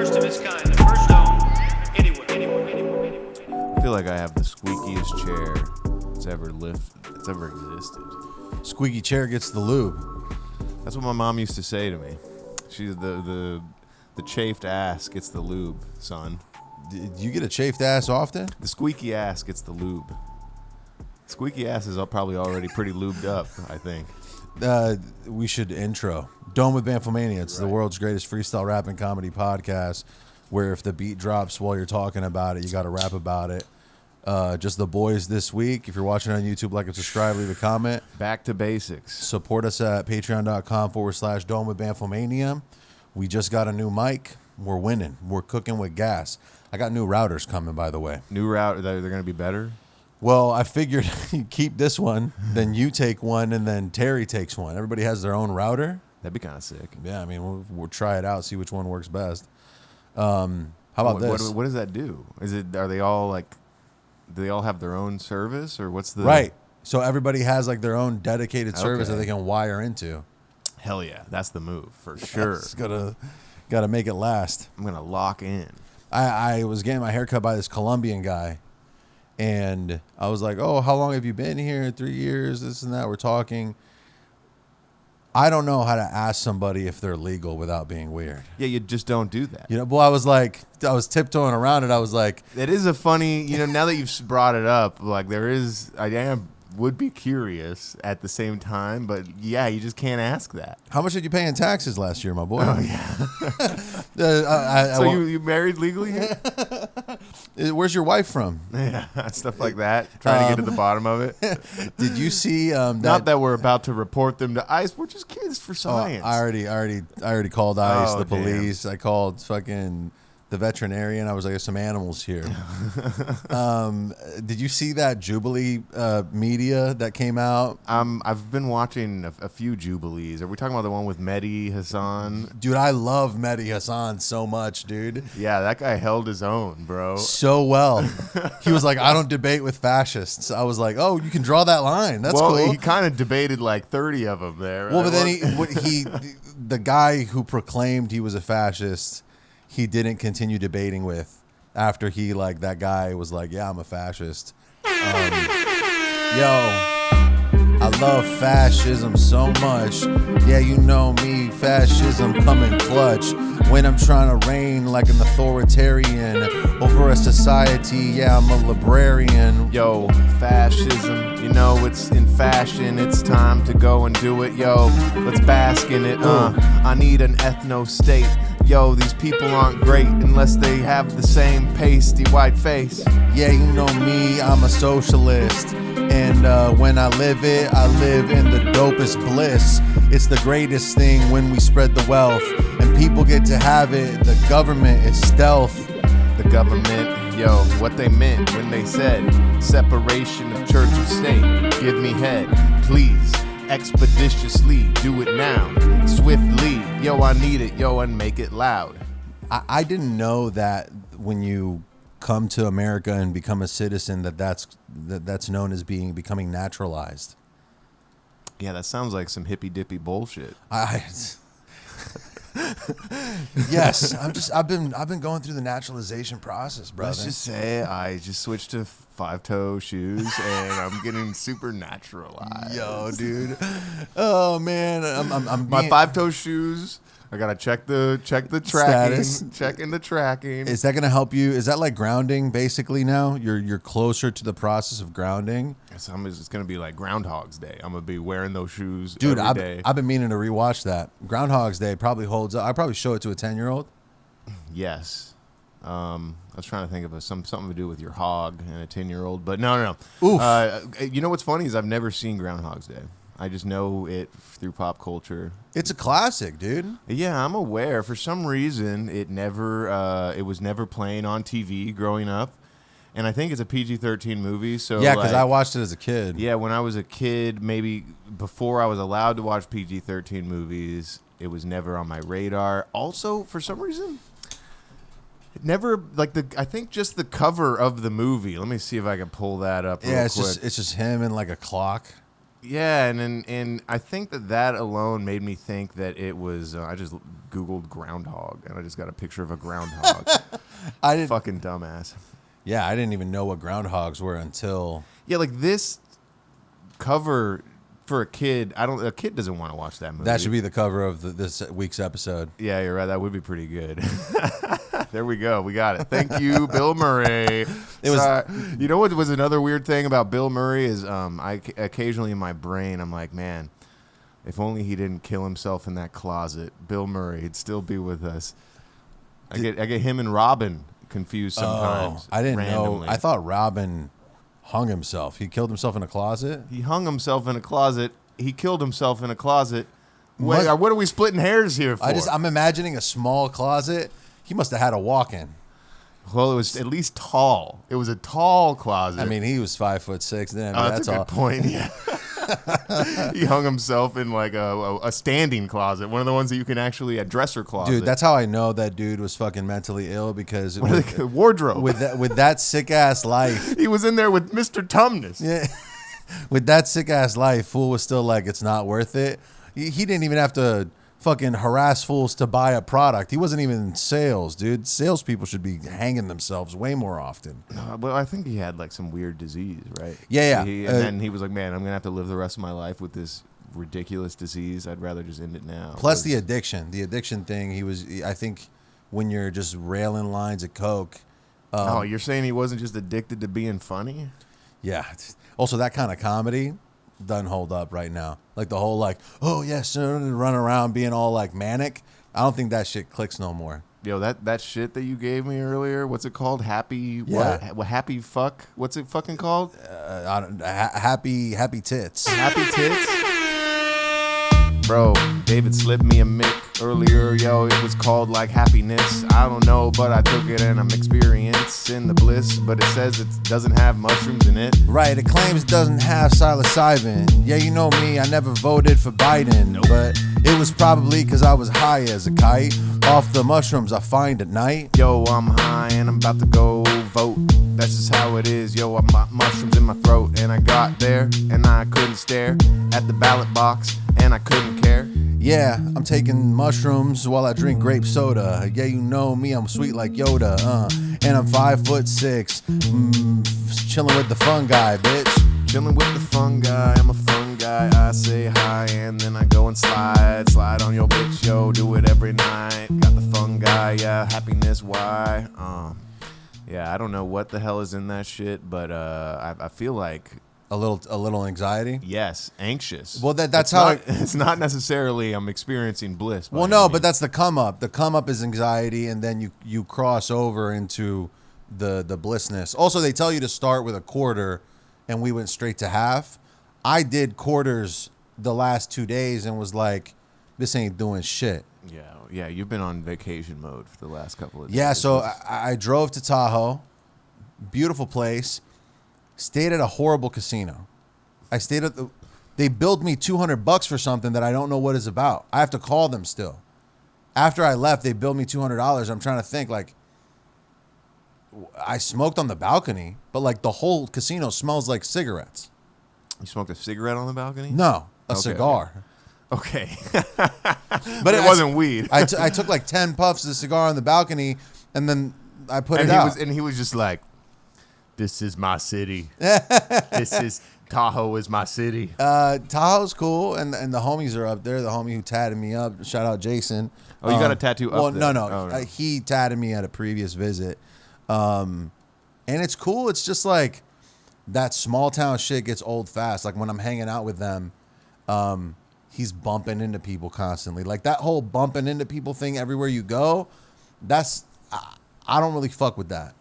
first of its kind, the first dome anywhere. I feel like I have the squeakiest chair that's ever existed. Squeaky chair gets the lube. That's what my mom used to say to me. She's the chafed ass gets the lube, son. Do you get a chafed ass often? The squeaky ass gets the lube. Squeaky ass is probably already pretty lubed up, I think. We should intro Dome with Bamfomania. It's the world's greatest freestyle rap and comedy podcast, where if the beat drops while you're talking about it, you got to rap about it. Just the boys this week. If you're watching on YouTube, like and subscribe, leave a comment. Back to basics. Support us at patreon.com/Dome with Bamfomania. We just got a new mic. We're winning. We're cooking with gas. I got new routers coming, by the way. New router, they're going to be better? Well, I figured you keep this one, then you take one, and then Terry takes one. Everybody has their own router. That'd be kind of sick. Yeah, I mean, we'll try it out, see which one works best. How about this? What does that do? Are they all like, do they all have their own service, or what's the... Right. So everybody has like their own dedicated service Okay. that they can wire into. Hell yeah, that's the move, for sure. It's gotta make it last. I'm going to lock in. I was getting my hair cut by this Colombian guy, and I was like, oh, how long have you been here? 3 years, this and that. We're talking. I don't know how to ask somebody if they're legal without being weird. Yeah, you just don't do that. You know, well, I was tiptoeing around it. I was like, It is a funny, now that you've brought it up, like would be curious at the same time, but yeah, you just can't ask that. how much did you pay in taxes last year, my boy? Oh yeah. So you married legally? Where's your wife from? Yeah, stuff like that. Trying to get to the bottom of it. Did you see Not that we're about to report them to ICE. We're just kids for science. I already called ICE, Oh, the damn. police. I called fucking the veterinarian. I was like, there's some animals here. Did you see that Jubilee media that came out? I've been watching a few Jubilees. Are we talking about the one with Mehdi Hassan? Dude, I love Mehdi Hassan so much, dude. Yeah, that guy held his own, bro. So well. He was like, I don't debate with fascists. I was like, oh, you can draw that line. That's cool. He kind of debated like 30 of them there. Well, but then the guy who proclaimed he was a fascist, he didn't continue debating with after that guy was like, yeah, I'm a fascist. I love fascism so much. Yeah, you know me, fascism coming clutch. When I'm trying to reign like an authoritarian over a society, yeah, I'm a librarian. Yo, fascism, it's in fashion. It's time to go and do it. Yo, let's bask in it. I need an ethno-state. Yo, these people aren't great unless they have the same pasty white face. Yeah, you know me, I'm a socialist. And when I live it, I live in the dopest bliss. It's the greatest thing when we spread the wealth and people get to have it. The government is stealth. The government, yo, what they meant when they said separation of church and state. Give me head, please. Expeditiously, do it now. Swiftly, yo, I need it, yo, and make it loud. I didn't know that when you come to America and become a citizen, that's known as becoming naturalized. Yeah, that sounds like some hippy dippy bullshit. Yes, I've been going through the naturalization process, brother. Let's just say I just switched to 5-toe shoes and I'm getting super naturalized. Yo, dude. Oh man, I'm my 5-toe shoes. I gotta check the tracking. Status. Checking the tracking. Is that gonna help you? Is that like grounding basically now? You're closer to the process of grounding. It's gonna be like Groundhog's Day. I'm gonna be wearing those shoes Dude, every day. I've been meaning to rewatch that. Groundhog's Day probably holds up. I'd probably show it to a 10-year-old. Yes. I was trying to think of something to do with your hog and a 10-year-old, but no. Oof. You know what's funny is I've never seen Groundhog's Day. I just know it through pop culture. It's a classic, dude. Yeah, I'm aware. For some reason, it was never playing on TV growing up, and I think it's a PG-13 movie. So yeah, because I watched it as a kid. Yeah, when I was a kid, maybe before I was allowed to watch PG-13 movies, it was never on my radar. Also, for some reason, it never I think just the cover of the movie. Let me see if I can pull that up. Yeah, real quick. it's just him and like a clock. Yeah, and I think that alone made me think that it was. I just Googled groundhog, and I just got a picture of a groundhog. I didn't. Fucking dumbass. Yeah, I didn't even know what groundhogs were until. Yeah, like this cover for a kid. A kid doesn't want to watch that movie. That should be the cover of this week's episode. Yeah, you're right. That would be pretty good. There we go. We got it. Thank you, Bill Murray. You know what was another weird thing about Bill Murray is occasionally in my brain I'm like, man, if only he didn't kill himself in that closet, Bill Murray, he'd still be with us. I get him and Robin confused sometimes. I didn't randomly. know. I thought Robin hung himself. He killed himself in a closet. He hung himself in a closet. He killed himself in a closet. What are we splitting hairs here for? I'm imagining a small closet. He must have had a walk-in. Well, it was at least tall. It was a tall closet. I mean, he was 5'6". Then that's a good point. Yeah. He hung himself in like a standing closet, one of the ones that you can actually a dresser closet. Dude, that's how I know that dude was fucking mentally ill because wardrobe with that sick ass life. He was in there with Mr. Tumnus. Yeah, with that sick ass life, fool was still like, it's not worth it. He didn't even have to fucking harass fools to buy a product. He wasn't even in sales, dude. Salespeople should be hanging themselves way more often. Well, I think he had like some weird disease, right? Yeah. And then he was like, man, I'm going to have to live the rest of my life with this ridiculous disease. I'd rather just end it now. Plus the addiction thing. I think when you're just railing lines of coke. You're saying he wasn't just addicted to being funny? Yeah. Also, that kind of comedy doesn't hold up right now. Like the whole like, oh yes, run around being all like manic. I don't think that shit clicks no more. Yo, that shit that you gave me earlier, what's it called? Happy Yeah. what? Happy fuck? What's it fucking called? Happy tits. Happy tits? Bro, David slipped me a mic earlier, yo, it was called like happiness. I don't know, but I took it and I'm experiencing the bliss. But it says it doesn't have mushrooms in it. Right, it claims it doesn't have psilocybin. Yeah, you know me, I never voted for Biden. Nope. But it was probably because I was high as a kite off the mushrooms I find at night. Yo, I'm high and I'm about to go vote. That's just how it is, yo, I got mushrooms in my throat. And I got there and I couldn't stare at the ballot box and I couldn't care. Yeah, I'm taking mushrooms while I drink grape soda. Yeah, you know me, I'm sweet like Yoda. And I'm 5'6", chilling with the fun guy, bitch. Chilling with the fun guy, I'm a fun guy. I say hi and then I go and slide on your bitch, yo, do it every night. Got the fun guy, yeah, happiness, why? Yeah, I don't know what the hell is in that shit, but I feel like a little anxiety. Yes, anxious. Well, it's not necessarily I'm experiencing bliss. Well, no, but that's the come up. The come up is anxiety, and then you cross over into the blissness. Also, they tell you to start with a quarter, and we went straight to half. I did quarters the last 2 days and was like, this ain't doing shit. Yeah, you've been on vacation mode for the last couple of days. Yeah, so I drove to Tahoe, beautiful place. Stayed at a horrible casino. They billed me $200 for something that I don't know what it's about. I have to call them still. After I left, they billed me $200. I'm trying to think, like, I smoked on the balcony, but like the whole casino smells like cigarettes. You smoked a cigarette on the balcony? No, a cigar. Okay. But it wasn't weed. I took like 10 puffs of the cigar on the balcony, and then I put it out. He was just like, this is my city. Tahoe is my city. Tahoe's cool, and the homies are up there. The homie who tatted me up, shout out Jason. Oh, you got a tattoo up there? No. Oh, no. He tatted me at a previous visit. And it's cool. It's just like that small town shit gets old fast. Like when I'm hanging out with them, he's bumping into people constantly. Like that whole bumping into people thing everywhere you go, I don't really fuck with that.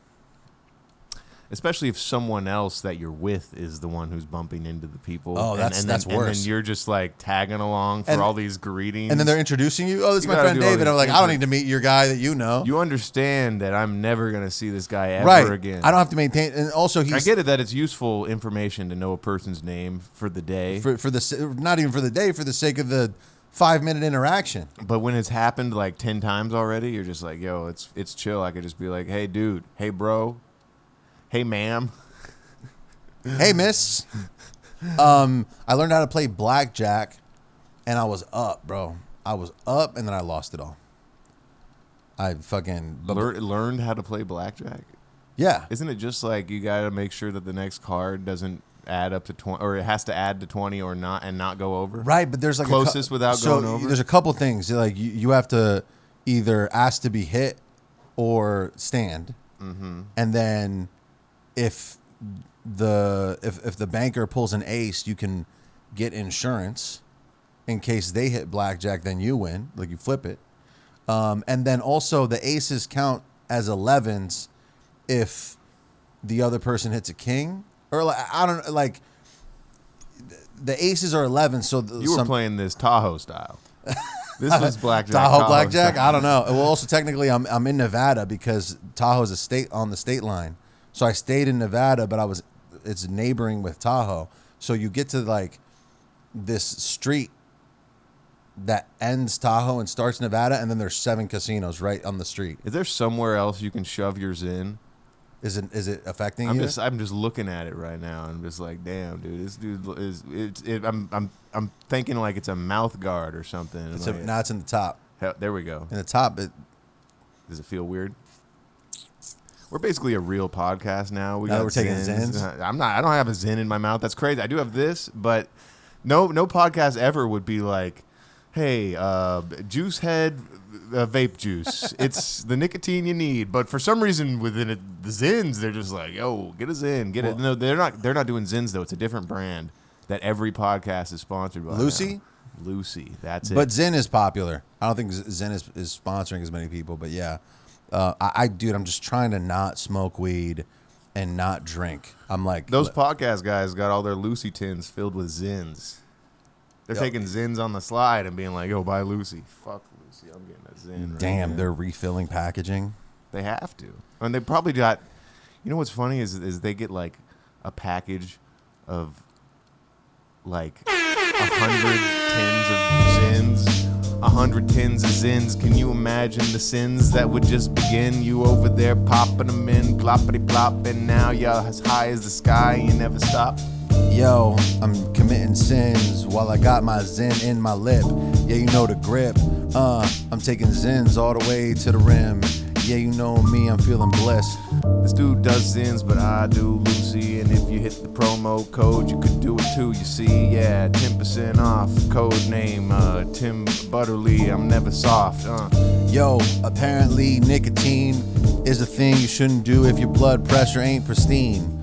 Especially if someone else that you're with is the one who's bumping into the people. Oh, that's worse. And then you're just like tagging along for all these greetings. And then they're introducing you. Oh, this is my friend David. I'm like, I don't need to meet your guy that you know. You understand that I'm never going to see this guy ever again. I don't have to maintain. And also, I get it that it's useful information to know a person's name for the day. For the not even for the day, for the sake of the 5-minute interaction. But when it's happened like 10 times already, you're just like, yo, it's chill. I could just be like, hey, dude. Hey, bro. Hey, ma'am. Hey, miss. I learned how to play blackjack, and I was up, bro. I was up, and then I lost it all. I fucking Learned how to play blackjack. Yeah. Isn't it just like you got to make sure that the next card doesn't add up to 20, or it has to add to 20 or not, and not go over? Right, but there's like closest without going over. There's a couple things like you have to either ask to be hit or stand, and then if the banker pulls an ace, you can get insurance in case they hit blackjack, then you win, like you flip it. And then also the aces count as 11s if the other person hits a king, or like, I don't like, the aces are 11. So you were playing this Tahoe style. This was blackjack. Tahoe blackjack. Style. I don't know. Well, also technically I'm in Nevada because Tahoe's a state on the state line. So I stayed in Nevada, but it's neighboring with Tahoe. So you get to like this street that ends Tahoe and starts Nevada, and then there's 7 casinos right on the street. Is there somewhere else you can shove your Zin? Is it affecting you? I'm just looking at it right now, and I'm just like, damn, dude, this dude is. I'm thinking like it's a mouth guard or something. Now it's in the top. There we go. In the top, does it feel weird? We're basically a real podcast now. We're taking Zins. I don't have a Zin in my mouth. That's crazy. I do have this, but no podcast ever would be like, hey, juice head vape juice. It's the nicotine you need. But for some reason within the Zins, they're just like, yo, get a Zin, get it. No, they're not doing Zins though. It's a different brand that every podcast is sponsored by. Lucy? Lucy, that's it. But Zin is popular. I don't think Zin is sponsoring as many people, but yeah. Dude, I'm just trying to not smoke weed and not drink. I'm like, those podcast guys got all their Lucy tins filled with Zins. They're taking Zins on the slide and being like, yo, buy Lucy. Fuck Lucy, I'm getting a Zin. Damn, they're refilling packaging. They have to. And they probably got, you know what's funny is they get like a package of like 100 tins of Zins, 100 tins of Zins. Can you imagine the sins that would just begin? You over there popping them in, ploppity plop, and now you're as high as the sky and you never stop. Yo, I'm committing sins while I got my Zin in my lip. Yeah, you know the grip. I'm taking Zins all the way to the rim. Yeah, you know me, I'm feeling blessed. This dude does Zins, but I do Lucy. And if you hit the promo code, you could do it too, you see. Yeah, 10% off, code name Tim Butterly, I'm never soft. Yo, apparently nicotine is a thing you shouldn't do if your blood pressure ain't pristine.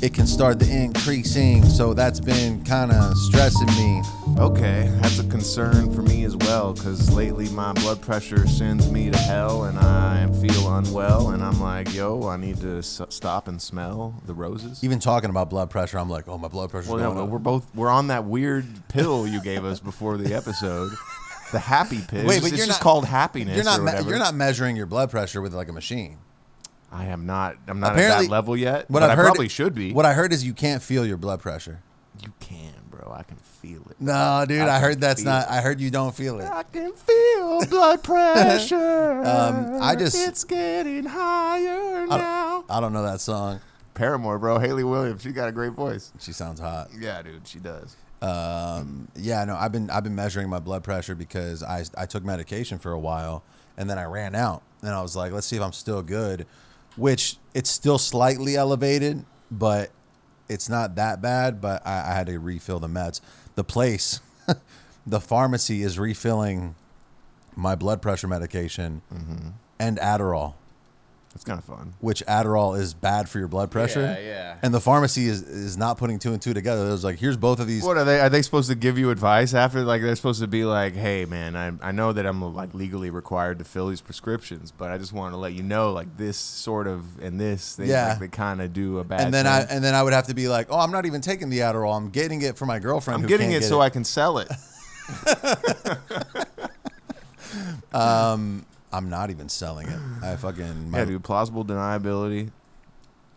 It can start the increasing, so that's been kind of stressing me. Okay, that's a concern for me as well, because lately my blood pressure sends me to hell and I feel unwell, and I'm like, yo, I need to stop and smell the roses. Even talking about blood pressure, I'm like, oh, my blood pressure's going up. We're on that weird pill you gave us before the episode. The happy pill. Wait, but it's just called happiness. You're not measuring your blood pressure with like a machine. I'm not at that level yet, but I probably should be. What I heard is you can't feel your blood pressure. You can, bro. I can feel it. No, dude, I heard that's not. I heard you don't feel it. I can feel blood pressure. It's getting higher now. I don't know that song. Paramore, bro. Haley Williams. She got a great voice. She sounds hot. Yeah, dude, she does. Yeah, no, I've been measuring my blood pressure because I took medication for a while and then I ran out and I was like, let's see if I'm still good. Which it's still slightly elevated, but it's not that bad. But I had to refill the meds. The place, the pharmacy is refilling my blood pressure medication and Adderall. It's kind of fun. Which Adderall is bad for your blood pressure. Yeah. And the pharmacy is not putting 2 and 2 together. It was like, here's both of these. What are they? Are they supposed to give you advice after? Like they're supposed to be like, hey man, I know that I'm like legally required to fill these prescriptions, but I just want to let you know like this sort of and this they they kind of do a bad. And then I would have to be like, oh, I'm not even taking the Adderall. I'm getting it for my girlfriend. I'm getting it so I can sell it. I'm not even selling it. Yeah, dude, plausible deniability.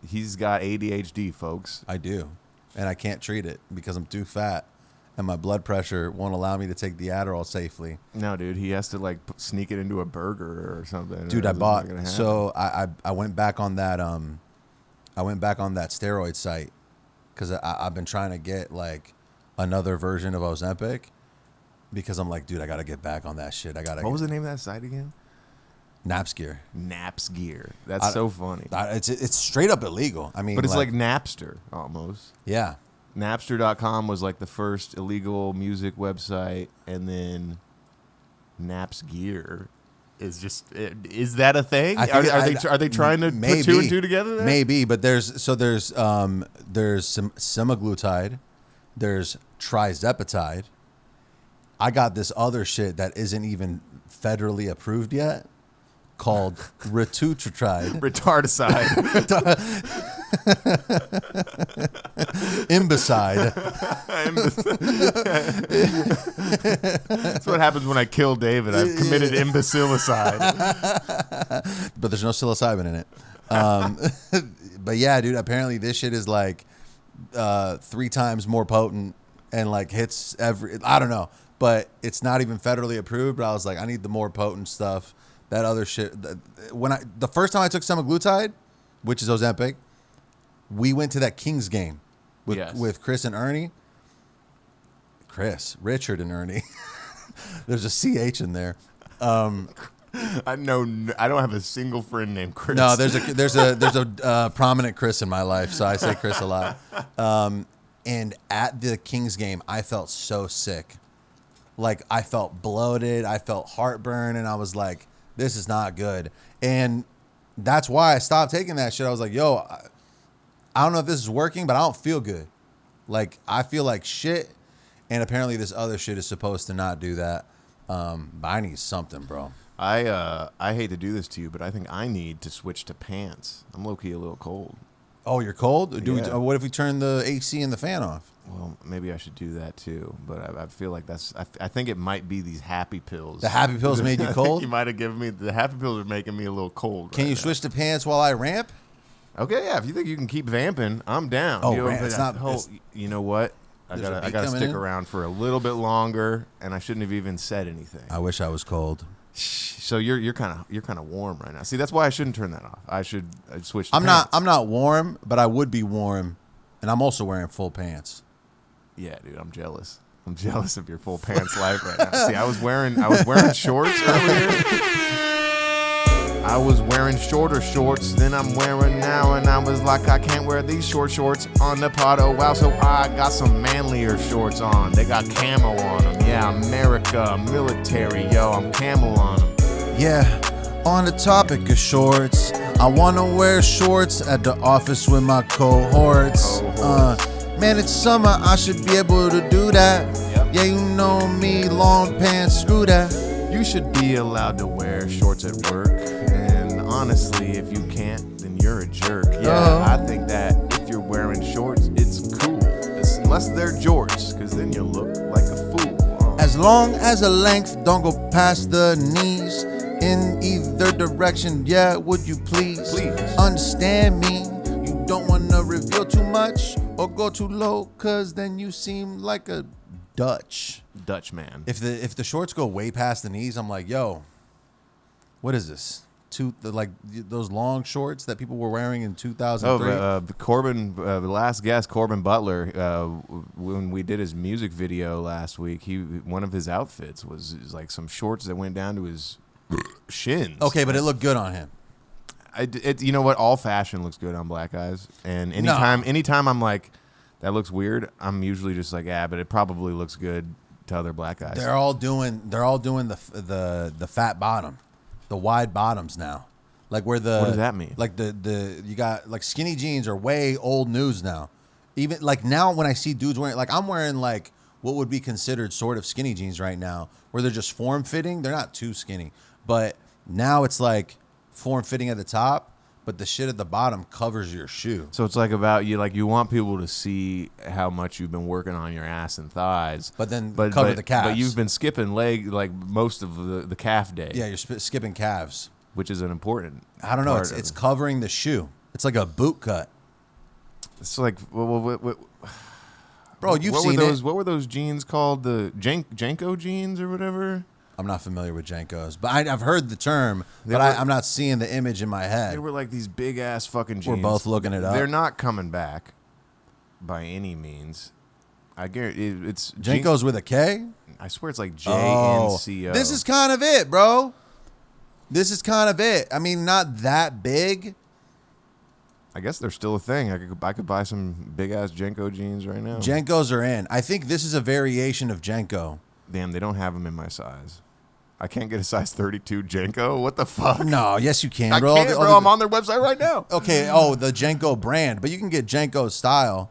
He's got ADHD, folks. I do. And I can't treat it because I'm too fat and my blood pressure won't allow me to take the Adderall safely. No, dude, he has to like sneak it into a burger or something. Dude, I went back on that steroid site because I've been trying to get like another version of Ozempic because I'm like, dude, I got to get back on that shit. What was the name of that site again? Naps Gear. Naps Gear. That's so funny. It's straight up illegal. I mean, but it's like Napster almost. Yeah. Napster.com was like the first illegal music website, and then Naps Gear is just. Is that a thing? Are they trying to put two and two together there? Maybe, but there's some semaglutide, there's trizepatide. I got this other shit that isn't even federally approved yet, called ritutride. Retardicide. Imbecide. That's what happens when I kill David. I've committed imbecilicide. But there's no psilocybin in it. But yeah, dude, apparently this shit is like 3 times more potent and like hits I don't know, but it's not even federally approved. But I was like, I need the more potent stuff. That other shit. The first time I took semaglutide, which is Ozempic, we went to that Kings game with Chris and Ernie. Richard and Ernie. There's a CH in there. I don't have a single friend named Chris. No, there's a prominent Chris in my life, so I say Chris a lot. And at the Kings game, I felt so sick. Like I felt bloated, I felt heartburn, and I was like, this is not good. And that's why I stopped taking that shit. I was like, yo, I don't know if this is working, but I don't feel good. Like, I feel like shit. And apparently this other shit is supposed to not do that. But I need something, bro. I hate to do this to you, but I think I need to switch to pants. I'm low-key a little cold. Oh, you're cold? Yeah. What if we turn the AC and the fan off? Well, maybe I should do that too, but I feel like I think it might be these happy pills. The happy pills made you cold? You might have given me, the happy pills are making me a little cold. Can you switch to pants while I ramp? Okay, yeah, if you think you can keep vamping, I'm down. Oh, you know what? I gotta stick around for a little bit longer, and I shouldn't have even said anything. I wish I was cold. So you're kind of warm right now. See, that's why I shouldn't turn that off. I'd switch to I'm pants. I'm not warm, but I would be warm, and I'm also wearing full pants. Yeah, dude, I'm jealous. I'm jealous of your full pants life right now. See, I was wearing shorts earlier. I was wearing shorter shorts than I'm wearing now, and I was like, I can't wear these shorts on the pod. Oh wow, so I got some manlier shorts on. They got camo on them. Yeah, America, military, yo, I'm camo on them. Yeah, on the topic of shorts, I wanna wear shorts at the office with my cohorts. Man, it's summer, I should be able to do that. Yep. Yeah, you know me, long pants, screw that. You should be allowed to wear shorts at work. And honestly, if you can't, then you're a jerk. Yeah, I think that if you're wearing shorts, it's cool. Unless they're jorts, because then you look like a fool. As long as the length don't go past the knees in either direction, yeah, would you please understand me? You don't want to reveal too much or go too low, because then you seem like a Dutch man. If the shorts go way past the knees, I'm like, yo, what is this? Like those long shorts that people were wearing in 2003. Corbin, the last guest, Corbin Butler, when we did his music video last week, one of his outfits was like some shorts that went down to his shins. Okay, but it looked good on him. You know what? All fashion looks good on black guys, and anytime I'm like, that looks weird, I'm usually just like, but it probably looks good to other black guys. They're all doing the fat bottom, the wide bottoms now. Like where the, what does that mean? Like you got like skinny jeans are way old news now. Even like now when I see dudes wearing, like I'm wearing like what would be considered sort of skinny jeans right now, where they're just form fitting. They're not too skinny, but now it's like form fitting at the top, but the shit at the bottom covers your shoe. So it's like about you, like you want people to see how much you've been working on your ass and thighs, but cover the calves. But you've been skipping leg like most of the calf day. Yeah, you're skipping calves, which is an important. I don't know. It's covering the shoe. It's like a boot cut. It's like bro, you've seen it. What were those jeans called? The Janko jeans or whatever. I'm not familiar with Jankos, but I've heard the term, I'm not seeing the image in my head. They were like these big ass fucking jeans. We're both looking it up. They're not coming back. by any means. I guarantee it's Jenko's with a K? I swear it's like JNCO. This is kind of it, bro. This is kind of it. I mean, not that big. I guess they're still a thing. I could buy some big ass Jenko jeans right now. Jenkos are in. I think this is a variation of Jenko. Damn, they don't have them in my size. I can't get a size 32 Jenko. What the fuck? No, yes you can, I bro. can't, bro. I'm on their website right now. Okay, the Jenko brand, but you can get Jenko style.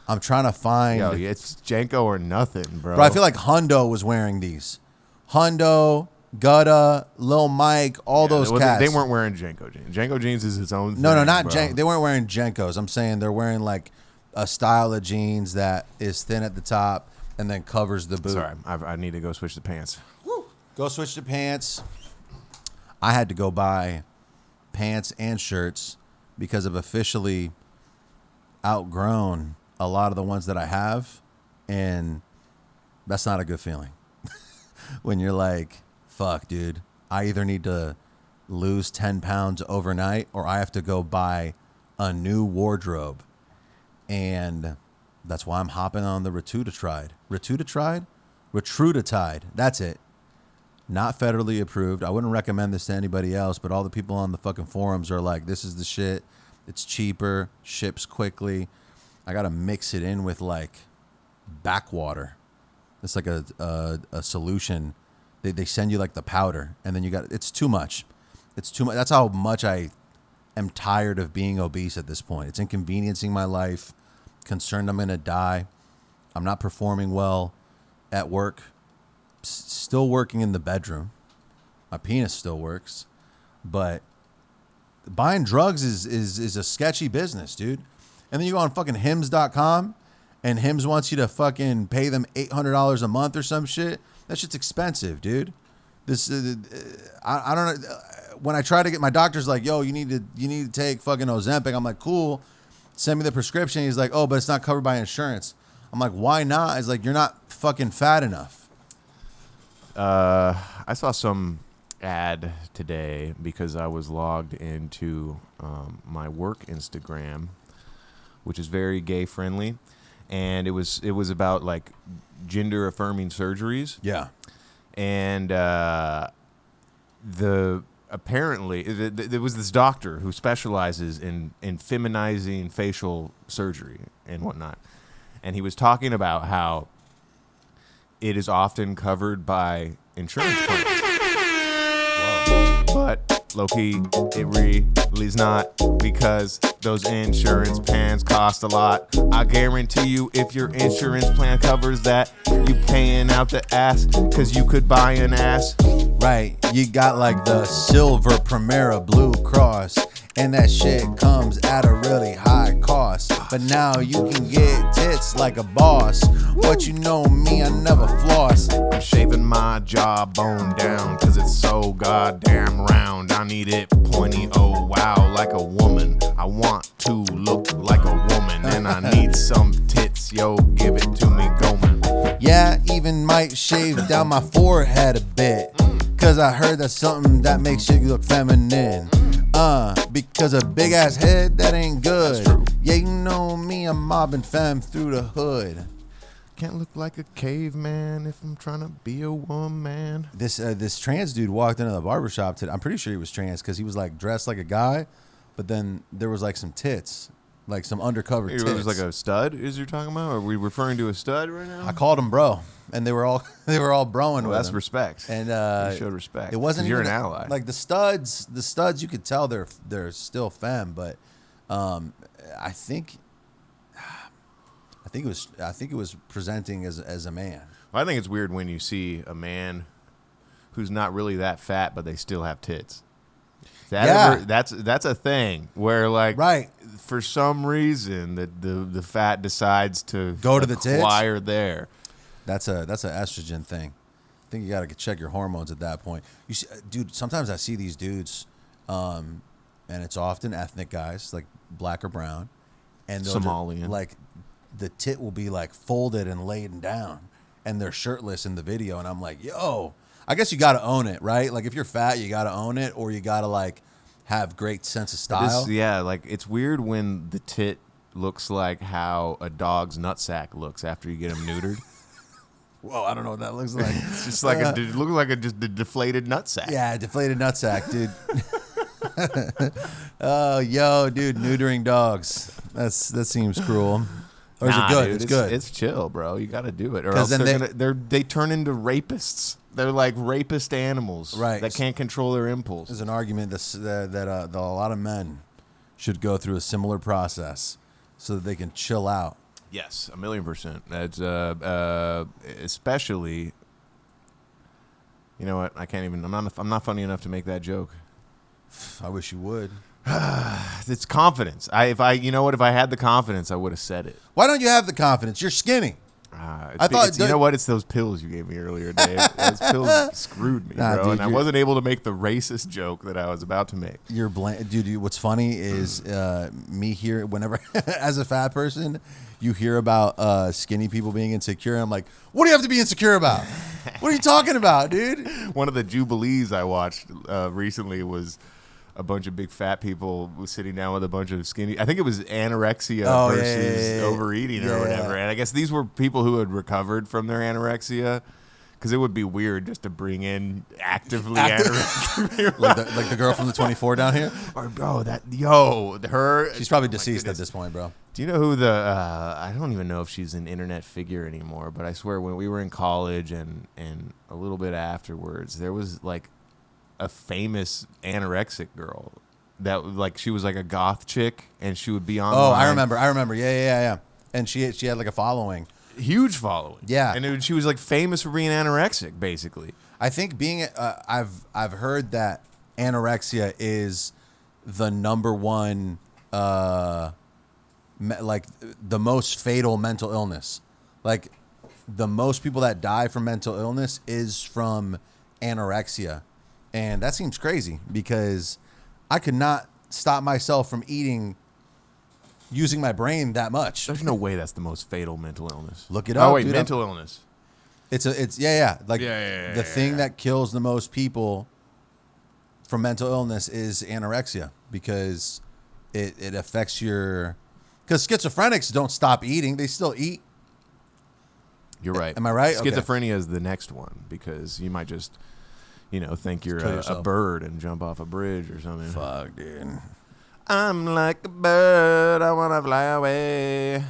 I'm trying to find. Yo, it's Jenko or nothing, bro. Bro, I feel like Hundo was wearing these. Hundo, Gutta, Lil Mike, all those cats. They weren't wearing Jenko jeans. Jenko jeans is its own thing. No, not bro. They weren't wearing Jenkos. I'm saying they're wearing like a style of jeans that is thin at the top and then covers the boot. Sorry, I need to go switch the pants. Woo. Go switch the pants. I had to go buy pants and shirts because I've officially outgrown a lot of the ones that I have, and that's not a good feeling. When you're like, fuck, dude, I either need to lose 10 pounds overnight or I have to go buy a new wardrobe. And that's why I'm hopping on the Retatride. Retatride. That's it. Not federally approved. I wouldn't recommend this to anybody else, but all the people on the fucking forums are like, this is the shit. It's cheaper, ships quickly. I got to mix it in with like backwater. It's like a solution. They send you like the powder, and then it's too much. It's too much. That's how much I am tired of being obese at this point. It's inconveniencing my life. Concerned I'm going to die. I'm not performing well at work. Still working in the bedroom. My penis still works. But buying drugs is a sketchy business, dude. And then you go on fucking Hims.com and Hims wants you to fucking pay them $800 a month or some shit. That shit's expensive, dude. This I don't know. When I try to get, my doctor's like, yo, you need to take fucking Ozempic. I'm like, cool. Send me the prescription. He's like, oh, but it's not covered by insurance. I'm like, why not? He's like, you're not fucking fat enough. I saw some ad today because I was logged into my work Instagram, which is very gay friendly, and it was about like gender affirming surgeries. Yeah, and apparently there was this doctor who specializes in feminizing facial surgery and whatnot, and he was talking about how it is often covered by insurance plans. Whoa. But low-key, it really is not, because those insurance plans cost a lot. I guarantee you, if your insurance plan covers that, you paying out the ass, because you could buy an ass. Right, you got like the Silver Primera Blue Cross, and that shit comes at a really high cost. But now you can get tits like a boss. But you know me, I never floss. I'm shaving my jawbone down, cause it's so goddamn round. I need it pointy, oh wow, like a woman. I want to look like a woman, and I need some tits, yo, give it to me, Goman. Yeah, even might shave down my forehead a bit, cause I heard that's something that makes you look feminine. Because a big ass head, that ain't good. That's true. Yeah, you know me, I'm mobbing femme through the hood. Can't look like a caveman if I'm trying to be a woman. This trans dude walked into the barbershop today. I'm pretty sure he was trans because he was like dressed like a guy, but then there was like some tits, like some undercover tits. It was like a stud, is you're talking about? Are we referring to a stud right now? I called him bro, and they were all broing with that's him. respect. And you showed respect. It wasn't you're even an ally. Like the studs, you could tell they're still femme, but I think it was presenting as a man. Well, I think it's weird when you see a man who's not really that fat, but they still have tits. That's a thing where, like, right, for some reason the fat decides to go to the tits. Acquire there. That's an estrogen thing. I think you got to check your hormones at that point. You see, dude, sometimes I see these dudes, and it's often ethnic guys, like black or brown, and Somalian. Like the tit will be like folded and laid down, and they're shirtless in the video, and I'm like, yo, I guess you got to own it, right? Like if you're fat, you got to own it, or you got to like have great sense of style. Like it's weird when the tit looks like how a dog's nutsack looks after you get him neutered. Whoa, I don't know what that looks like. It's just like it looks like just a deflated nutsack. Yeah, deflated nutsack, dude. Oh, yo, dude, neutering dogs. That seems cruel. Or is it good? Dude, it's good. It's chill, bro. You got to do it, or else they turn into rapists. They're like rapist animals, right? That can't control their impulse. There's an argument that a lot of men should go through a similar process so that they can chill out. Yes, 1,000,000%. That's especially. You know what? I can't even. I'm not funny enough to make that joke. I wish you would. It's confidence. If I had the confidence, I would have said it. Why don't you have the confidence? You're skinny. I thought you know what? It's those pills you gave me earlier, Dave. Those pills screwed me, bro. Dude, and I wasn't able to make the racist joke that I was about to make. Dude. What's funny is me here. Whenever, as a fat person, you hear about skinny people being insecure. I'm like, what do you have to be insecure about? What are you talking about, dude? One of the Jubilees I watched recently was a bunch of big fat people sitting down with a bunch of skinny. I think it was anorexia versus overeating or whatever. And I guess these were people who had recovered from their anorexia, because it would be weird just to bring in actively anorexia. like the girl from the 24 down here. Or bro, her. She's probably deceased at this point, bro. Do you know who I don't even know if she's an internet figure anymore, but I swear when we were in college and a little bit afterwards, there was like a famous anorexic girl that like she was like a goth chick, and she would be on. Oh, I remember. Yeah. And she had like a following, huge following. Yeah, and she was like famous for being anorexic, basically. I think I've heard that anorexia is the number one, like the most fatal mental illness. Like the most people that die from mental illness is from anorexia. And that seems crazy because I could not stop myself from using my brain that much. There's no way that's the most fatal mental illness. Look it up. Oh wait, dude, mental illness. It's like the thing that kills the most people from mental illness is anorexia, because it affects because schizophrenics don't stop eating, they still eat. You're right. Am I right? Schizophrenia is the next one, because you might just think you're a bird and jump off a bridge or something. Fuck, dude. I'm like a bird, I want to fly away.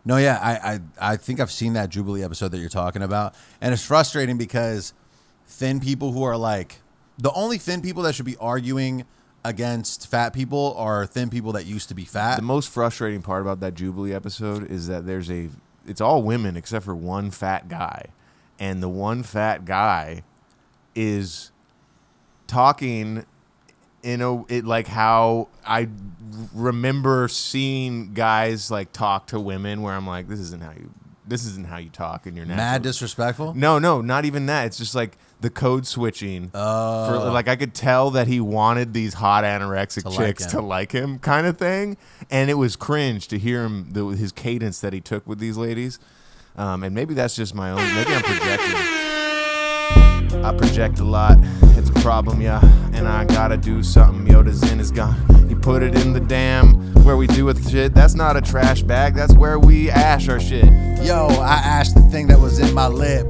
No, yeah, I think I've seen that Jubilee episode that you're talking about. And it's frustrating because thin people who are like, the only thin people that should be arguing against fat people are thin people that used to be fat. The most frustrating part about that Jubilee episode is that it's all women except for one fat guy. And the one fat guy is talking like how I remember seeing guys like talk to women, where I'm like, this isn't how you talk in your natural. Mad disrespectful? No, not even that. It's just like the code switching. For like, I could tell that he wanted these hot anorexic chicks to like him, kind of thing, and it was cringe to hear him his cadence that he took with these ladies. And maybe that's just my own. Maybe I'm projecting. I project a lot, it's a problem, yeah. And I gotta do something, yo, the zen is gone. You put it in the dam, where we do with shit. That's not a trash bag, that's where we ash our shit. Yo, I ashed the thing that was in my lip,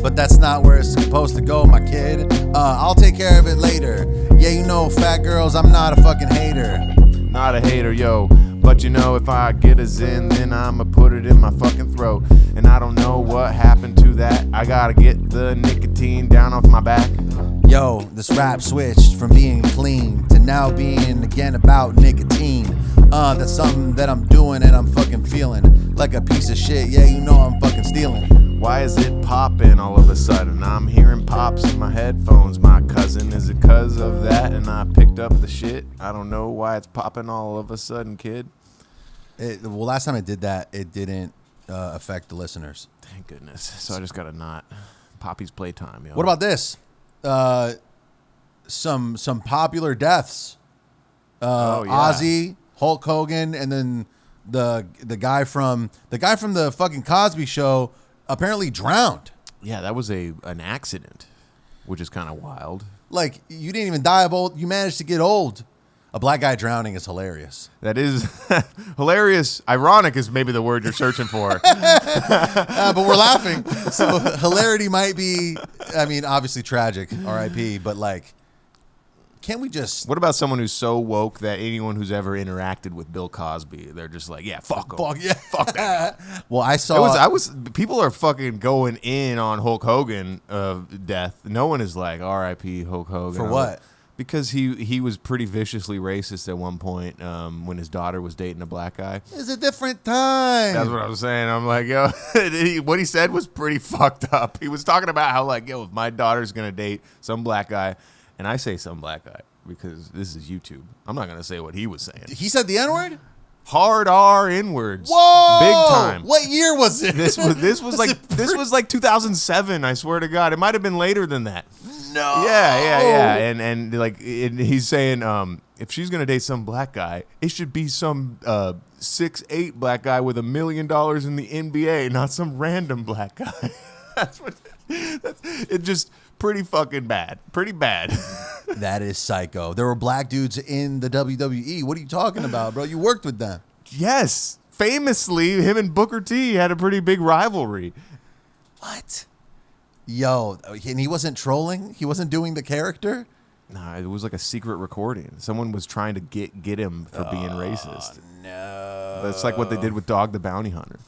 but that's not where it's supposed to go, my kid. I'll take care of it later. Yeah, fat girls, I'm not a fucking hater. Not a hater, yo. But if I get a zen, then I'ma put it in my fucking throat. And I don't know what happened to that. I gotta get the nicotine down off my back. Yo, this rap switched from being clean to now being again about nicotine. That's something that I'm doing and I'm fucking feeling like a piece of shit. Yeah, I'm fucking stealing. Why is it popping all of a sudden? I'm hearing pops in my headphones, my cousin. Is it cause of that and I picked up the shit? I don't know why it's popping all of a sudden, kid. Well, last time I did that, it didn't affect the listeners. Thank goodness. So I just got a knot. Poppy's playtime, yo. What about this? Some popular deaths. Ozzy, Hulk Hogan, and then the guy from the fucking Cosby Show apparently drowned. Yeah, that was an accident, which is kind of wild. Like, you didn't even die of old. You managed to get old A black guy drowning is hilarious. That is hilarious. Ironic is maybe the word you're searching for. But we're laughing. So hilarity might be, I mean, obviously tragic, R.I.P., but like, can't we just... What about someone who's so woke that anyone who's ever interacted with Bill Cosby, they're just like, yeah, fuck him. Fuck that guy. Well, I saw... People are fucking going in on Hulk Hogan death. No one is like, R.I.P. Hulk Hogan. For what? Because he was pretty viciously racist at one point when his daughter was dating a black guy. It's a different time. That's what I was saying. I'm like, yo, what he said was pretty fucked up. He was talking about how, like, yo, if my daughter's going to date some black guy, and I say some black guy because this is YouTube, I'm not going to say what he was saying. He said the N-word? Hard R N-words. Whoa! Big time. What year was it? This was like 2007, I swear to God. It might have been later than that. No. Yeah. And he's saying if she's gonna date some black guy, it should be some 6'8" black guy with $1 million in the NBA, not some random black guy. It's just pretty fucking bad. Pretty bad. That is psycho. There were black dudes in the WWE. What are you talking about, bro? You worked with them. Yes. Famously, him and Booker T had a pretty big rivalry. What? Yo, and he wasn't trolling? He wasn't doing the character? Nah, it was like a secret recording. Someone was trying to get him for being racist. No. That's like what they did with Dog the Bounty Hunter.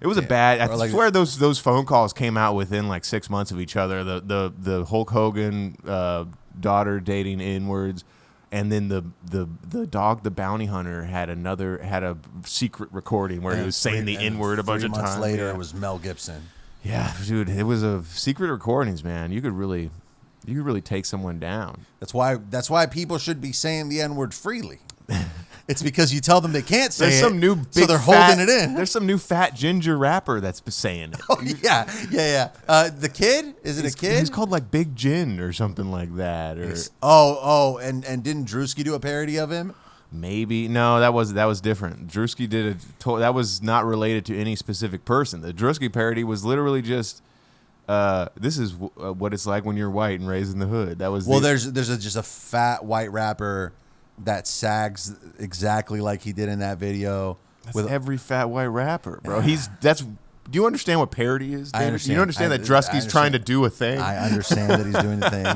It was a bad. I swear those phone calls came out within like 6 months of each other. The Hulk Hogan daughter dating N-words, and then the Dog the Bounty Hunter had a secret recording where he was saying the N-word a bunch of times. 3 months later, it was Mel Gibson. Yeah, dude, it was a secret recordings, man. You could really take someone down. That's why people should be saying the N-word freely. It's because you tell them they can't say there's it, some new big so they're holding it in. There's some new fat ginger rapper that's saying it. Oh, yeah. The kid? Is it a kid? He's called like Big Gin or something like that. Or and didn't Drewski do a parody of him? Maybe. No, that was different. Drewski did that was not related to any specific person. The Drewski parody was literally just this is what it's like when you're white and raised in the hood. That was there's just a fat white rapper that sags exactly like he did in that video. That's with every fat white rapper, bro. Do you understand what parody is, David? I understand. You understand that Drewski's trying to do a thing? I understand that he's doing the thing.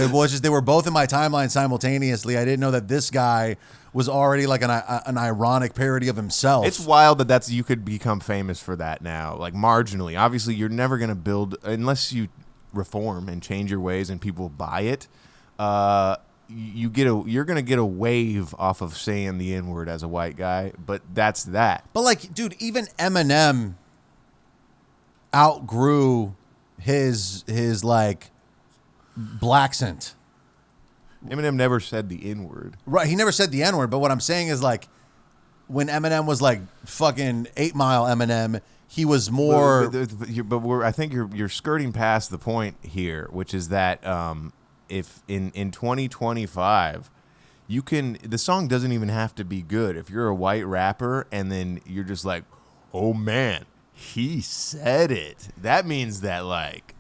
It was just they were both in my timeline simultaneously. I didn't know that this guy was already like an ironic parody of himself. It's wild that you could become famous for that now, like marginally. Obviously, you're never going to build unless you reform and change your ways and people buy it. You're going to get a wave off of saying the N-word as a white guy, but that's that. But like, dude, even Eminem outgrew his like blaccent. Eminem never said the N-word. Right, he never said the N-word, but what I'm saying is like when Eminem was like fucking 8 Mile Eminem, he was more I think you're skirting past the point here, which is that if in 2025 the song doesn't even have to be good. If you're a white rapper and then you're just like, oh man, he said it, that means that like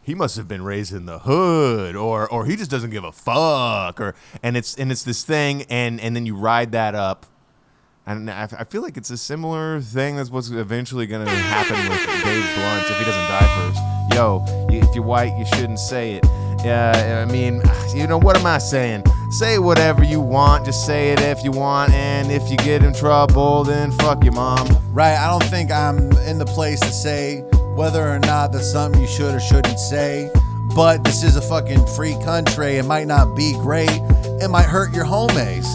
he must have been raised in the hood, or he just doesn't give a fuck, and it's this thing, and then you ride that up. And I feel like it's a similar thing that's what's eventually going to happen with Dave Blunt if he doesn't die first. Yo, if you're white, you shouldn't say it. I mean, you know, what am I saying? Say whatever you want, just say it if you want, and if you get in trouble, then fuck your mom. Right, I don't think I'm in the place to say whether or not that's something you should or shouldn't say, but this is a fucking free country. It might not be great. It might hurt your homies.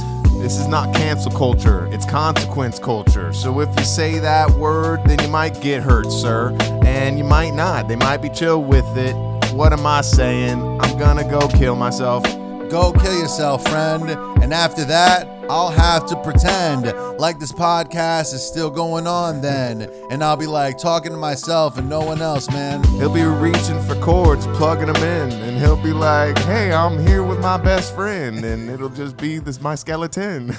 This is not cancel culture, it's consequence culture. So if you say that word, then you might get hurt, sir. And you might not. They might be chill with it. What am I saying? I'm gonna go kill myself. Go kill yourself, friend. And after that, I'll have to pretend like this podcast is still going on then. And I'll be like talking to myself and no one else, man. He'll be reaching for chords, plugging them in. And he'll be like, hey, I'm here with my best friend. And it'll just be my skeleton.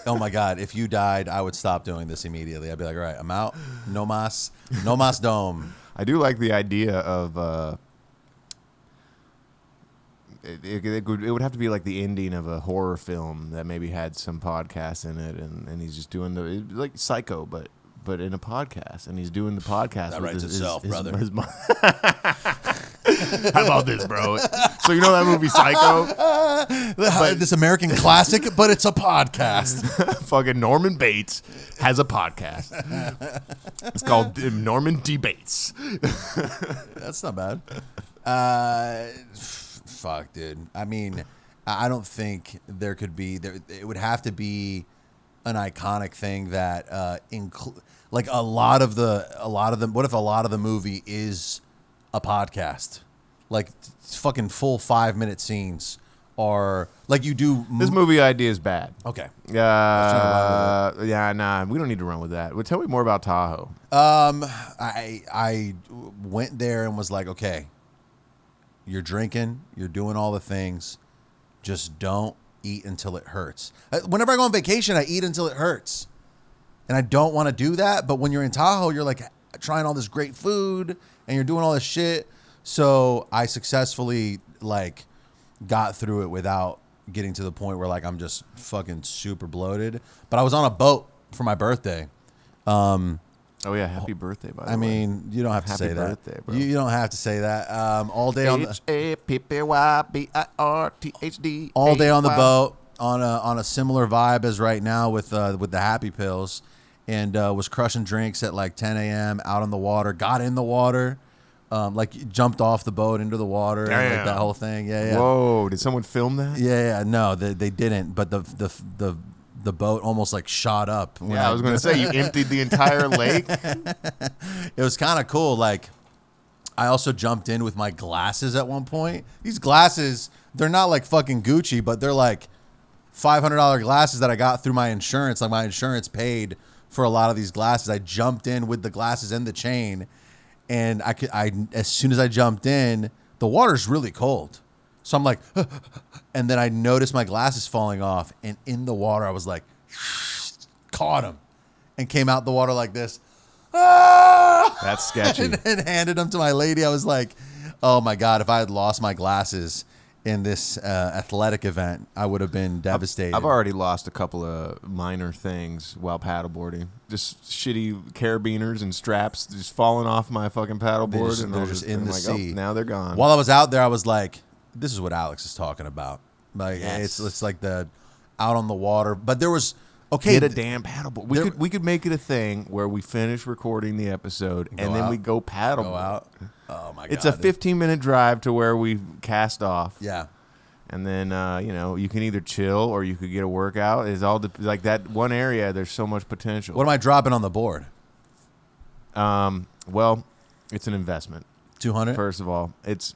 Oh my God, if you died, I would stop doing this immediately. I'd be like, all right, I'm out. No mas dome. I do like the idea of it would have to be like the ending of a horror film that maybe had some podcast in it, and he's just doing like Psycho, but in a podcast, and he's doing the podcast. That with writes itself, brother. How about this, bro? So you know that movie Psycho? This American classic, but it's a podcast. Fucking Norman Bates has a podcast. It's called Norman Debates. That's not bad. Fuck, dude. I mean, I don't think there could be there. It would have to be an iconic thing that like a lot of the. What if a lot of the movie is a podcast? Like fucking full 5-minute scenes are like you do. This movie idea is bad. Okay. Yeah, nah, we don't need to run with that. Well, tell me more about Tahoe. I went there and was like, okay, you're drinking, you're doing all the things, just don't eat until it hurts. Whenever I go on vacation, I eat until it hurts, and I don't want to do that. But when you're in Tahoe, you're like trying all this great food and you're doing all this shit. So I successfully like got through it without getting to the point where like I'm just fucking super bloated. But I was on a boat for my birthday. Oh yeah, happy birthday! By the way, I mean, you don't have to Happy say that. birthday, bro. You don't have to say that. All day on the HAPPYBIRTHD. all day on the boat on a similar vibe as right now with the happy pills, and was crushing drinks at like 10 a.m. out on the water. Got in the water, like jumped off the boat into the water, and like that whole thing. Yeah. Whoa! Did someone film that? Yeah. No, they didn't. But the boat almost like shot up. Yeah, I was going to say, you emptied the entire lake. It was kind of cool. Like, I also jumped in with my glasses at one point. These glasses, they're not like fucking Gucci, but they're like $500 glasses that I got through my insurance. Like, my insurance paid for a lot of these glasses. I jumped in with the glasses and the chain, and I as soon as I jumped in, the water's really cold. So I'm like, and then I noticed my glasses falling off, and in the water, I was like, caught them, and came out the water like this. That's sketchy. And handed them to my lady. I was like, oh my God, if I had lost my glasses in this athletic event, I would have been devastated. I've already lost a couple of minor things while paddleboarding. Just shitty carabiners and straps just falling off my fucking paddleboard. They're just in the sea. Oh, now they're gone. While I was out there, I was like, this is what Alex is talking about. Like, Yes. it's like the out on the water. But there was, okay. Get a damn paddleboard. We could make it a thing where we finish recording the episode and then we go paddle. Go out. Oh my God. It's a 15-minute drive to where we cast off. Yeah. And then you can either chill or you could get a workout. It's all like that one area. There's so much potential. What am I dropping on the board? Well, it's an investment. 200? First of all, it's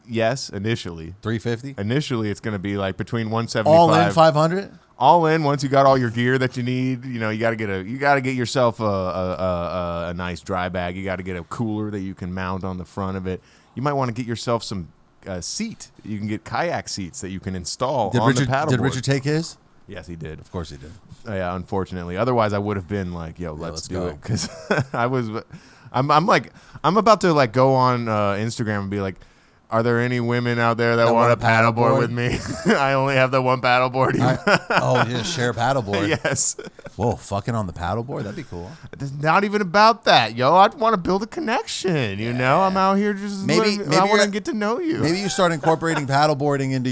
yes. Initially, 350? Initially, it's going to be like between 175. All in 500? All in. Once you got all your gear that you need, you got to get yourself a nice dry bag. You got to get a cooler that you can mount on the front of it. You might want to get yourself some seat. You can get kayak seats that you can install on the paddleboard. Did Richard take his? Yes, he did. Of course he did. Yeah, unfortunately. Otherwise, I would have been like, "Yo, let's do go. it," because I'm about to like go on Instagram and be like, "Are there any women out there that want to paddleboard with me?" I only have the one paddleboard. Share paddleboard. Yes. Whoa, fucking on the paddleboard? That'd be cool. It's not even about that, yo. I want to build a connection. You know, I'm out here just Maybe I want to get to know you. Maybe you start incorporating paddleboarding into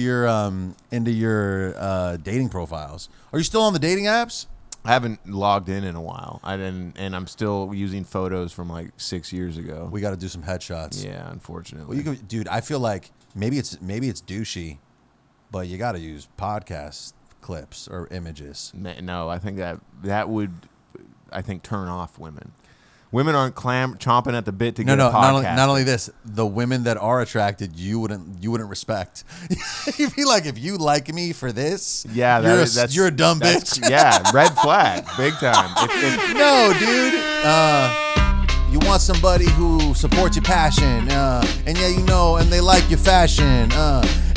your dating profiles. Are you still on the dating apps? I haven't logged in a while. and I'm still using photos from like 6 years ago. We got to do some headshots. Yeah, unfortunately. Well, you can, dude. I feel like maybe it's douchey, but you got to use podcast clips or images. No, I think that would turn off women. Women aren't chomping at the bit to get a podcast. Not only this, the women that are attracted, you wouldn't respect. You'd be like, if you like me for this, yeah, you're a dumb bitch. Yeah, red flag, big time. No, dude. You want somebody who supports your passion, and and they like your fashion,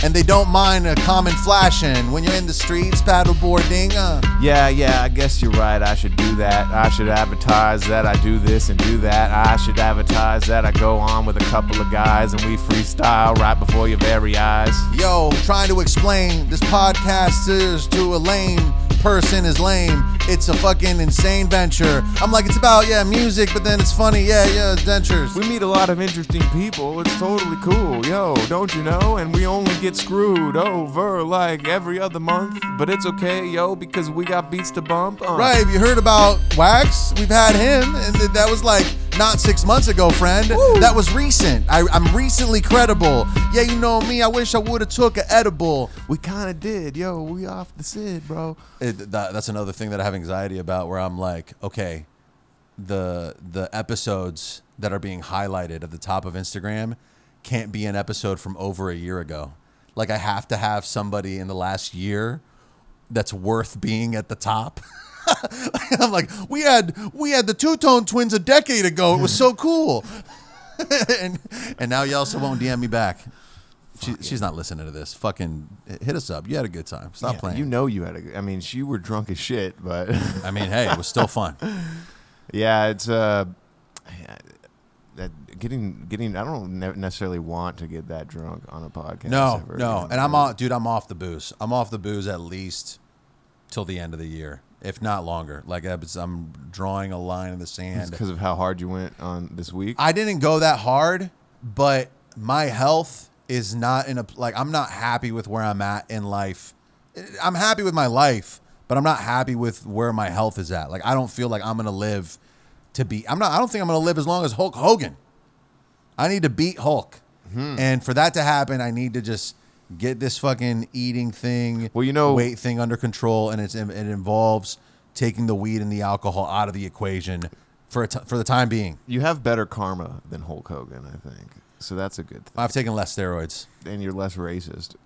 and they don't mind a common flashing when you're in the streets paddleboarding. Yeah, I guess you're right. I should do that. I should advertise that I do this and do that. I should advertise that I go on with a couple of guys and we freestyle right before your very eyes. Yo, trying to explain this podcast is to a lame person is lame. It's a fucking insane venture. I'm like, it's about, music, but then it's funny. Yeah, adventures. We meet a lot of interesting people. It's totally cool. Yo, don't you know? And we only get screwed over like every other month. But it's okay, yo, because we got beats to bump. Right, have you heard about Wax? We've had him, and that was like not 6 months ago, friend. Woo. That was recent. I'm recently credible. Yeah, you know me, I wish I would have took an edible. We kind of did. Yo, we off the Sid, bro. That's another thing that I have anxiety about, where I'm like, okay, the episodes that are being highlighted at the top of Instagram can't be an episode from over a year ago. Like, I have to have somebody in the last year that's worth being at the top. I'm like, we had the Two-Tone Twins a decade ago. It was so cool. and now you also won't DM me back. She's not listening to this. Fucking hit us up. You had a good time. Stop playing. You know you had you were drunk as shit, but I mean, hey, it was still fun. Yeah, it's that getting. I don't necessarily want to get that drunk on a podcast. No, ever. and I'm off the booze. I'm off the booze at least till the end of the year, if not longer. Like, I'm drawing a line in the sand. Because of how hard you went on this week. I didn't go that hard, but my health is not in a, like, I'm not happy with where I'm at in life. I'm happy with my life, but I'm not happy with where my health is at. Like, I don't feel like I'm going to live to be, I don't think I'm going to live as long as Hulk Hogan. I need to beat Hulk. And for that to happen, I need to just get this fucking eating thing, weight thing under control. And it involves taking the weed and the alcohol out of the equation for the time being. You have better karma than Hulk Hogan, I think. So that's a good thing. I've taken less steroids. And you're less racist.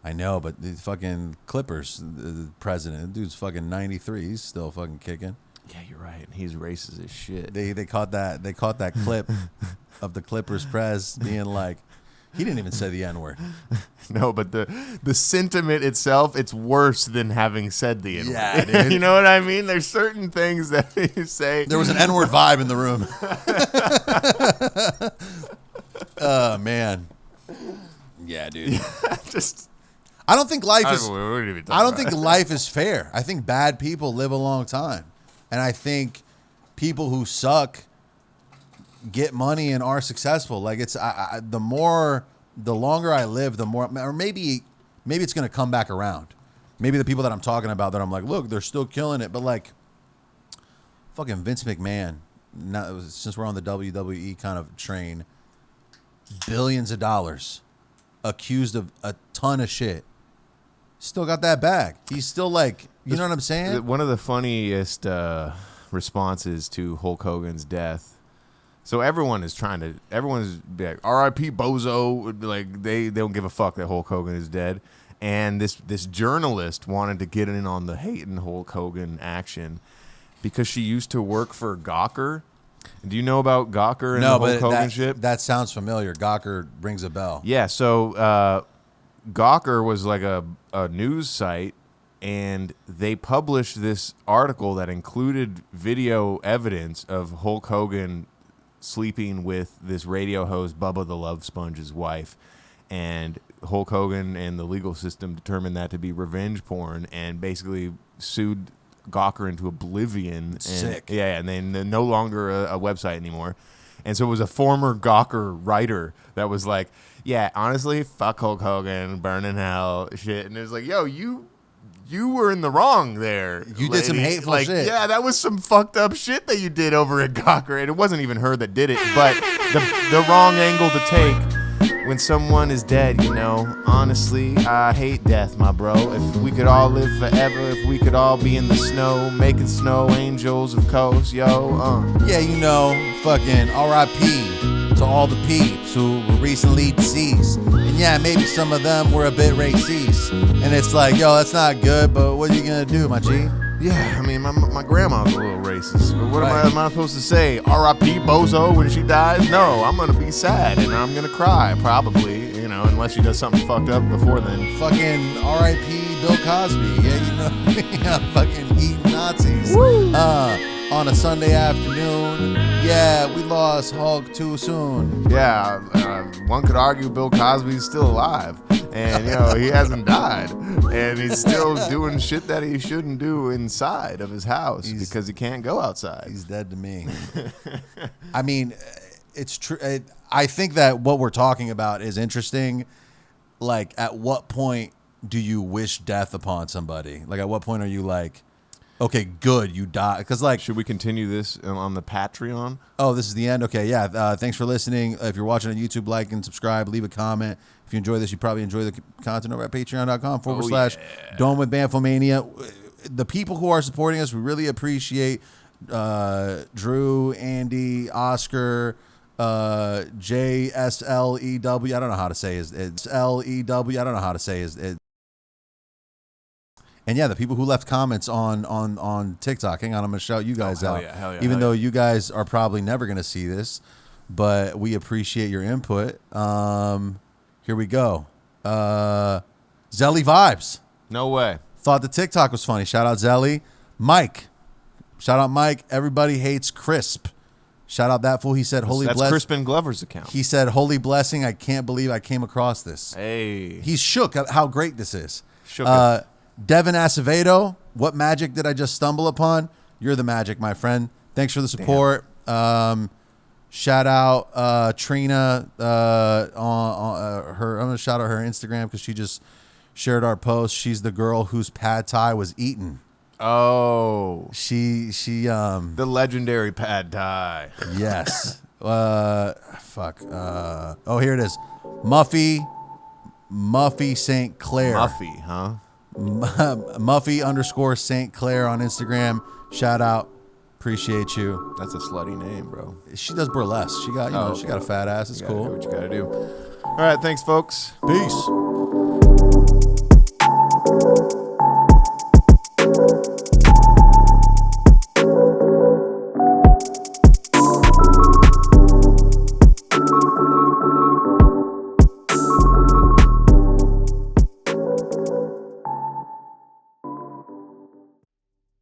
I know, but the fucking Clippers, the president, the dude's fucking 93. He's still fucking kicking. Yeah, you're right. He's racist as shit. They caught that clip of the Clippers press being like, he didn't even say the N-word. No, but the sentiment itself, it's worse than having said the N-word. Yeah, dude. You know what I mean? There's certain things that you say. There was an N-word vibe in the room. Oh, man. Yeah, dude. I don't think life is. I don't think life is fair. I think bad people live a long time, and I think people who suck get money and are successful. Like, it's the longer I live, the more. Or maybe it's gonna come back around. Maybe the people that I'm talking about that I'm like, look, they're still killing it, but like, fucking Vince McMahon. Now, since we're on the WWE kind of train, billions of dollars, accused of a ton of shit. Still got that bag. He's still like, you know what I'm saying? One of the funniest responses to Hulk Hogan's death. So everyone's be like, R.I.P. Bozo. Like, they don't give a fuck that Hulk Hogan is dead. And this journalist wanted to get in on the hating Hulk Hogan action because she used to work for Gawker. Do you know about Gawker and the Hulk Hogan shit? That sounds familiar. Gawker rings a bell. Yeah, so Gawker was like a news site, and they published this article that included video evidence of Hulk Hogan sleeping with this radio host, Bubba the Love Sponge's wife. And Hulk Hogan and the legal system determined that to be revenge porn and basically sued Gawker into oblivion. Sick. And they're no longer a website anymore. And so it was a former Gawker writer that was like, yeah, honestly, fuck Hulk Hogan, burn in hell, shit. And it was like, yo, you were in the wrong there. You did some hateful shit. Yeah, that was some fucked up shit that you did over at Gawker. And it wasn't even her that did it, but the wrong angle to take when someone is dead, you know. Honestly, I hate death, my bro. If we could all live forever, if we could all be in the snow, making snow angels of coast, yo. Yeah, you know, fucking R.I.P. to all the peeps who were recently deceased. And yeah, maybe some of them were a bit racist. And it's like, yo, that's not good, but what are you gonna do, my G? Yeah, I mean, my grandma's a little racist, but what am I supposed to say? R.I.P. Bozo when she dies? No, I'm gonna be sad and I'm gonna cry, probably, you know, unless he does something fucked up before then. Fucking R.I.P. Bill Cosby. Yeah, you know, fucking eating Nazis. On a Sunday afternoon. Yeah, we lost Hulk too soon. Yeah, one could argue Bill Cosby's still alive. And, you know, he hasn't died. And he's still doing shit that he shouldn't do inside of his house because he can't go outside. He's dead to me. I mean, it's true. I think that what we're talking about is interesting. Like, at what point do you wish death upon somebody? Like, at what point are you like, okay, good, you die? Because, like, should we continue this on the Patreon? Oh, this is the end? Okay, yeah. Thanks for listening. If you're watching on YouTube, like and subscribe, leave a comment. If you enjoy this, you probably enjoy the content over at patreon.com/Dome with Bamfomania. The people who are supporting us, we really appreciate Drew, Andy, Oscar, JSLEW. I don't know how to say it's LEW. I don't know how to say it. And yeah, the people who left comments on TikTok. Hang on, I'm going to shout you guys out. Hell yeah, Even though you guys are probably never going to see this, but we appreciate your input. Here we go. Zelly Vibes. No way. Thought the TikTok was funny. Shout out Zelly. Mike. Shout out Mike. Everybody hates Crisp. Shout out that fool. He said, "Holy blessing." That's Crispin Glover's account. He said, "Holy blessing. I can't believe I came across this." Hey. He's shook at how great this is. Shook. Devin Acevedo, what magic did I just stumble upon? You're the magic, my friend. Thanks for the support. Shout out Trina on her. I'm gonna shout out her Instagram because she just shared our post. She's the girl whose pad thai was eaten. Oh, she the legendary pad thai. Yes. Fuck. Oh, here it is. Muffy St. Clair. Muffy, huh? Muffy_St. Clair on Instagram. Shout out. Appreciate you. That's a slutty name, bro. She does burlesque. She got, she got a fat ass. It's cool. Do what you gotta do. All right, thanks, folks. Peace.